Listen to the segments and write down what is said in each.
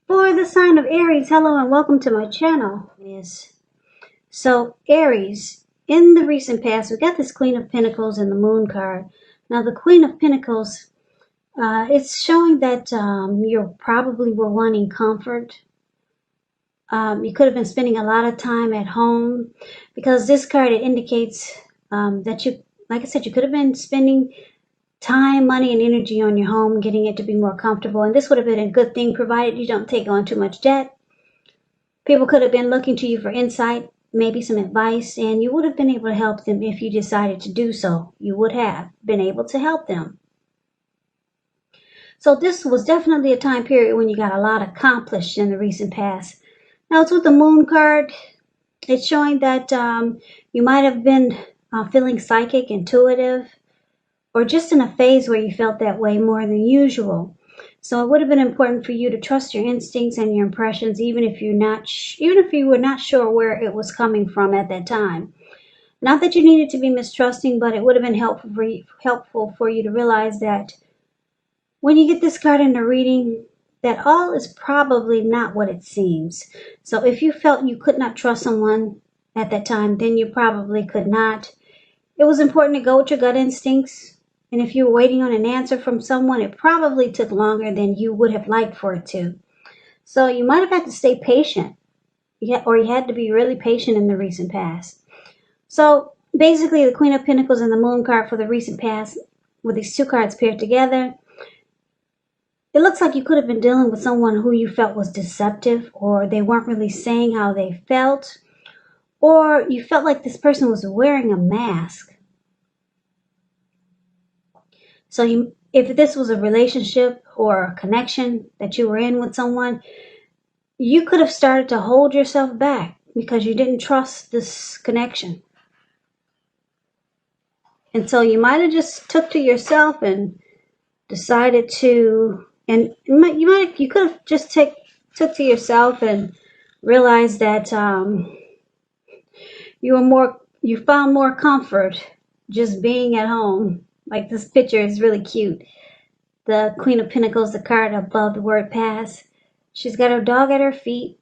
For the sign of Aries, hello and welcome to my channel. So Aries, in the recent past, we got this Queen of Pentacles and the Moon card. Now the Queen of Pentacles, it's showing that you probably were wanting comfort. You could have been spending a lot of time at home, because this card, it indicates that you, like I said, you could have been spending time, money, and energy on your home, getting it to be more comfortable. And this would have been a good thing, provided you don't take on too much debt. People could have been looking to you for insight, maybe some advice, and you would have been able to help them if you decided to do so. You would have been able to help them. So this was definitely a time period when you got a lot accomplished in the recent past. Now it's with the Moon card. It's showing that you might have been feeling psychic, intuitive, or just in a phase where you felt that way more than usual. So it would have been important for you to trust your instincts and your impressions, even if you were not sure where it was coming from at that time. Not that you needed to be mistrusting, but it would have been helpful for you to realize that when you get this card in the reading, that all is probably not what it seems. So if you felt you could not trust someone at that time, then you probably could not. It was important to go with your gut instincts. And if you were waiting on an answer from someone, it probably took longer than you would have liked for it to. So you might have had to stay patient, or you had to be really patient in the recent past. So basically, the Queen of Pentacles and the Moon card for the recent past, with these two cards paired together, it looks like you could have been dealing with someone who you felt was deceptive, or they weren't really saying how they felt, or you felt like this person was wearing a mask. So if this was a relationship or a connection that you were in with someone, you could have started to hold yourself back because you didn't trust this connection. And so you might have just took to yourself and decided to, and you could have just took to yourself and realized that you found more comfort just being at home. Like, this picture is really cute. The Queen of Pentacles, the card above the word pass. She's got her dog at her feet,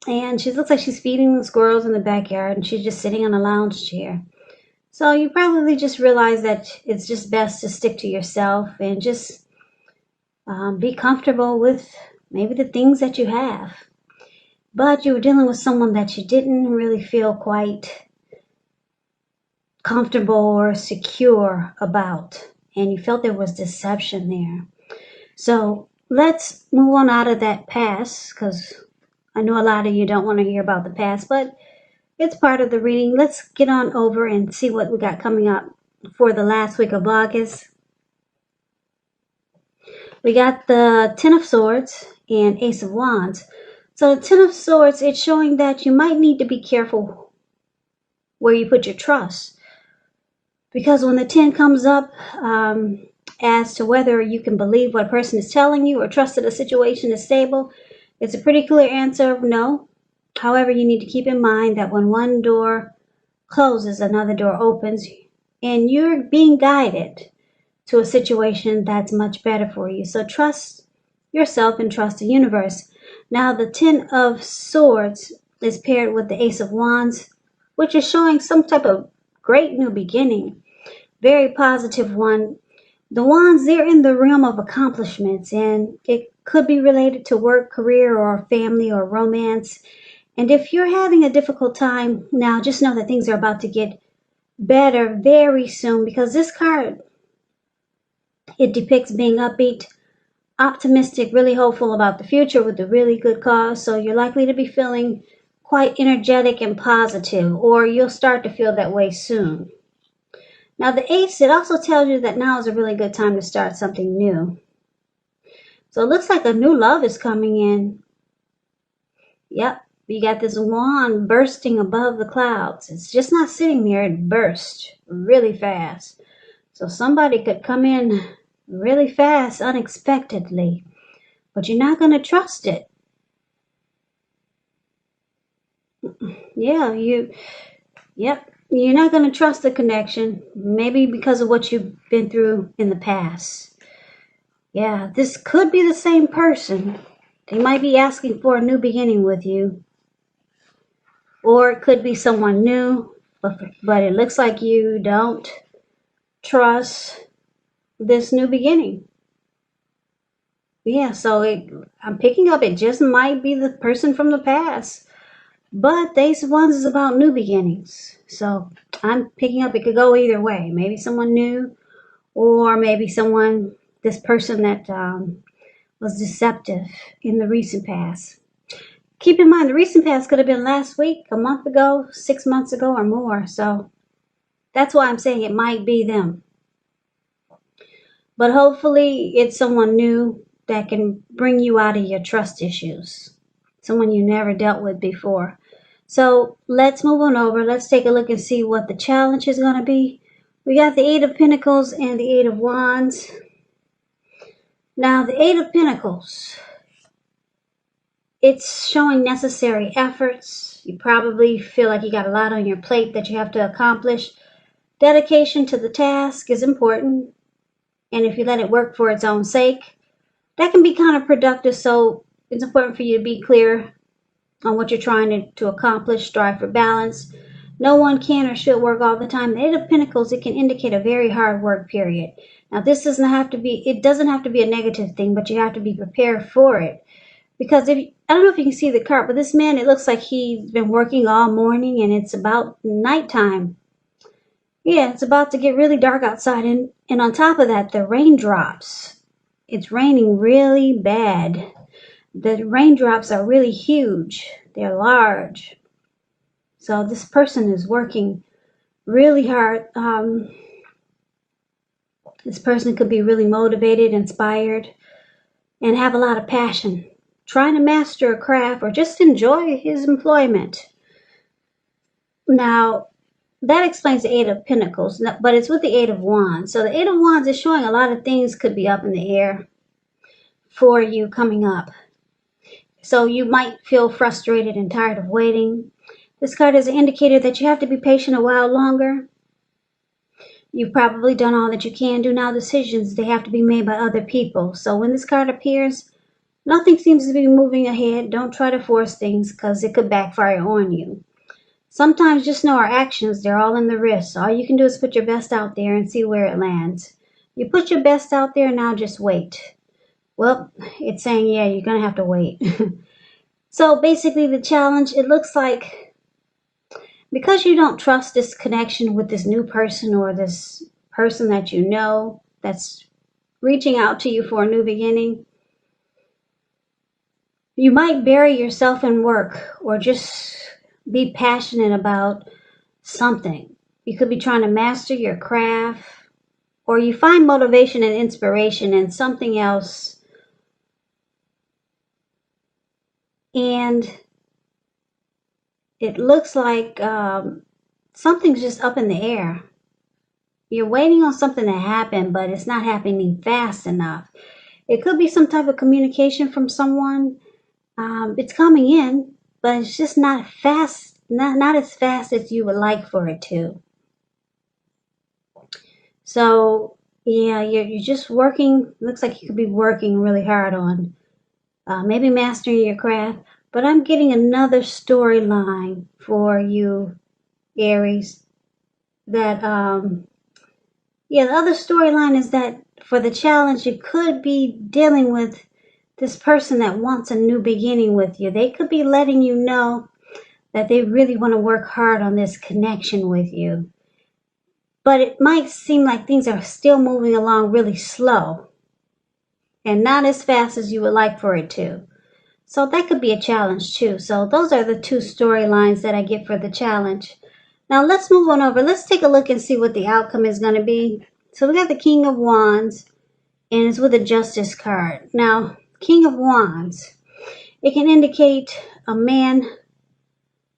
and she looks like she's feeding the squirrels in the backyard, and she's just sitting on a lounge chair. So you probably just realize that it's just best to stick to yourself and just be comfortable with maybe the things that you have. But you were dealing with someone that you didn't really feel quite comfortable or secure about, and you felt there was deception there. So let's move on out of that past, because I know a lot of you don't want to hear about the past, but it's part of the reading. Let's get on over and see what we got coming up for the last week of August. We got the Ten of Swords and Ace of Wands. So the Ten of Swords, it's showing that you might need to be careful where you put your trust. Because when the 10 comes up, as to whether you can believe what a person is telling you or trust that a situation is stable, it's a pretty clear answer of no. However, you need to keep in mind that when one door closes, another door opens, and you're being guided to a situation that's much better for you. So trust yourself and trust the universe. Now, the Ten of Swords is paired with the Ace of Wands, which is showing some type of great new beginning. Very positive one. The Wands, they're in the realm of accomplishments, and it could be related to work, career, or family, or romance. And if you're having a difficult time now, just know that things are about to get better very soon, because this card, it depicts being upbeat, optimistic, really hopeful about the future with a really good cause. So you're likely to be feeling quite energetic and positive, or you'll start to feel that way soon. Now the Ace, it also tells you that now is a really good time to start something new. So it looks like a new love is coming in. Yep, you got this wand bursting above the clouds. It's just not sitting there, it burst really fast. So somebody could come in really fast, unexpectedly, but you're not going to trust it. Yeah, you're not going to trust the connection, maybe because of what you've been through in the past. Yeah, this could be the same person They might be asking for a new beginning with you. Or it could be someone new, but it looks like you don't trust this new beginning. Yeah, so I'm picking up it just might be the person from the past. But Ace of Wands is about new beginnings. So I'm picking up it could go either way. Maybe someone new, or maybe this person that was deceptive in the recent past. Keep in mind, the recent past could have been last week, a month ago, 6 months ago, or more. So that's why I'm saying it might be them. But hopefully it's someone new that can bring you out of your trust issues. Someone you never dealt with before. So let's move on over. Let's take a look and see what the challenge is going to be. We got the Eight of Pentacles and the Eight of Wands. Now, the Eight of Pentacles, it's showing necessary efforts. You probably feel like you got a lot on your plate that you have to accomplish. Dedication to the task is important. And if you let it work for its own sake, that can be counterproductive. So it's important for you to be clear on what you're trying to accomplish. Strive for balance. No one can or should work all the time. The Eight of Pentacles, it can indicate a very hard work period. Now, this doesn't have to be a negative thing, but you have to be prepared for it. Because I don't know if you can see the card, but this man, it looks like he's been working all morning and it's about nighttime. Yeah, it's about to get really dark outside. And on top of that, the raindrops. It's raining really bad. The raindrops are really huge. They're large. So this person is working really hard. This person could be really motivated, inspired, and have a lot of passion. Trying to master a craft or just enjoy his employment. Now, that explains the Eight of Pentacles, but it's with the Eight of Wands. So the Eight of Wands is showing a lot of things could be up in the air for you coming up. So you might feel frustrated and tired of waiting. This card is an indicator that you have to be patient a while longer. You've probably done all that you can do. Now decisions, they have to be made by other people. So when this card appears, nothing seems to be moving ahead. Don't try to force things because it could backfire on you. Sometimes just know our actions, they're all in the wrist. All you can do is put your best out there and see where it lands. You put your best out there, now just wait. Well, it's saying, yeah, you're going to have to wait. So basically the challenge, it looks like because you don't trust this connection with this new person or this person that you know that's reaching out to you for a new beginning, you might bury yourself in work or just be passionate about something. You could be trying to master your craft, or you find motivation and inspiration in something else, and it looks like something's just up in the air. You're waiting on something to happen, but it's not happening fast enough. It could be some type of communication from someone. It's coming in, but it's just not fast, not as fast as you would like for it to. So yeah, you're just working. Looks like you could be working really hard on maybe mastering your craft. But I'm getting another storyline for you, Aries. That the other storyline is that for the challenge, you could be dealing with this person that wants a new beginning with you. They could be letting you know that they really want to work hard on this connection with you. But it might seem like things are still moving along really slow and not as fast as you would like for it to. So that could be a challenge too. So those are the two storylines that I get for the challenge. Now let's move on over. Let's take a look and see what the outcome is going to be. So we got the King of Wands and it's with a Justice card. Now, King of Wands, it can indicate a man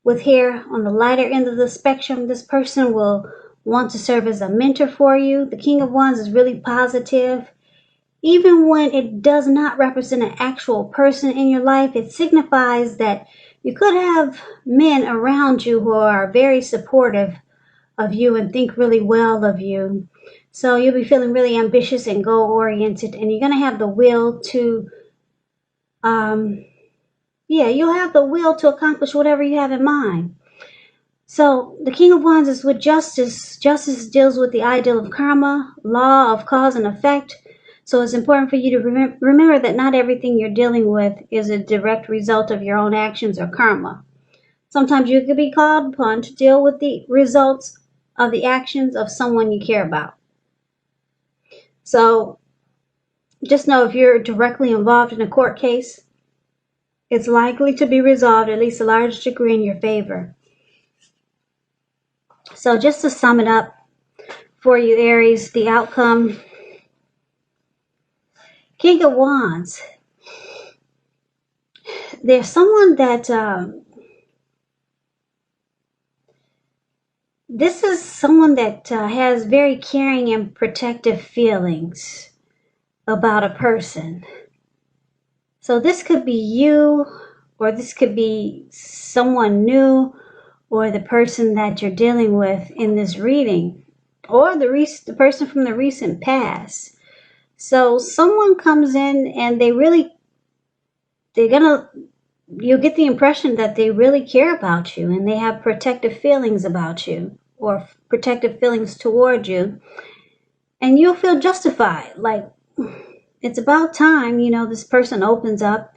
with hair on the lighter end of the spectrum. This person will want to serve as a mentor for you. The King of Wands is really positive. Even when it does not represent an actual person in your life, it signifies that you could have men around you who are very supportive of you and think really well of you. So you'll be feeling really ambitious and goal-oriented, and you're going to have the will to Yeah, you'll have the will to accomplish whatever you have in mind. So the King of Wands is with justice. Justice deals with the ideal of karma, law of cause and effect. So it's important for you to remember that not everything you're dealing with is a direct result of your own actions or karma. Sometimes you could be called upon to deal with the results of the actions of someone you care about. So just know if you're directly involved in a court case, it's likely to be resolved at least a large degree in your favor. So just to sum it up for you, Aries, the outcome. King of Wands. There's someone that this is someone that has very caring and protective feelings about a person. So this could be you, or this could be someone new, or the person that you're dealing with in this reading, or the person from the recent past. So someone comes in and you'll get the impression that they really care about you and they have protective feelings about you or protective feelings toward you. And you'll feel justified, like it's about time, this person opens up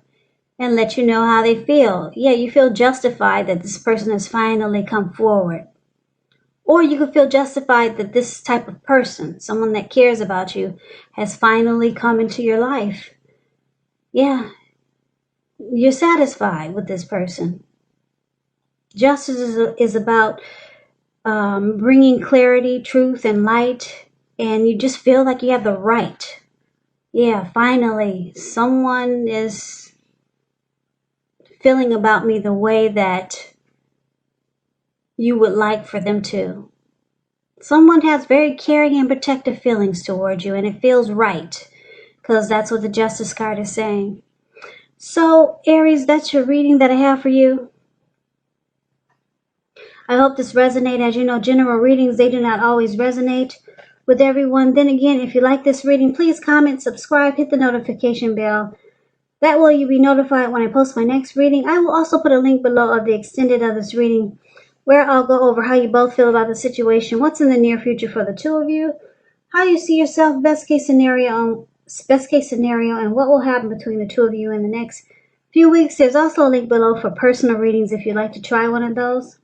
and let you know how they feel. Yeah, you feel justified that this person has finally come forward. Or you could feel justified that this type of person, someone that cares about you, has finally come into your life. Yeah, you're satisfied with this person. Justice is about bringing clarity, truth, and light, and you just feel like you have the right. Yeah, finally, someone is feeling about me the way that you would like for them to. Someone has very caring and protective feelings toward you, and it feels right, because that's what the Justice card is saying. So, Aries, that's your reading that I have for you. I hope this resonates. As you know, general readings, they do not always resonate with everyone. Then again, if you like this reading, please comment, subscribe, hit the notification bell. That way you'll be notified when I post my next reading. I will also put a link below of the extended of this reading where I'll go over how you both feel about the situation, what's in the near future for the two of you, how you see yourself, best case scenario, and what will happen between the two of you in the next few weeks. There's also a link below for personal readings if you'd like to try one of those.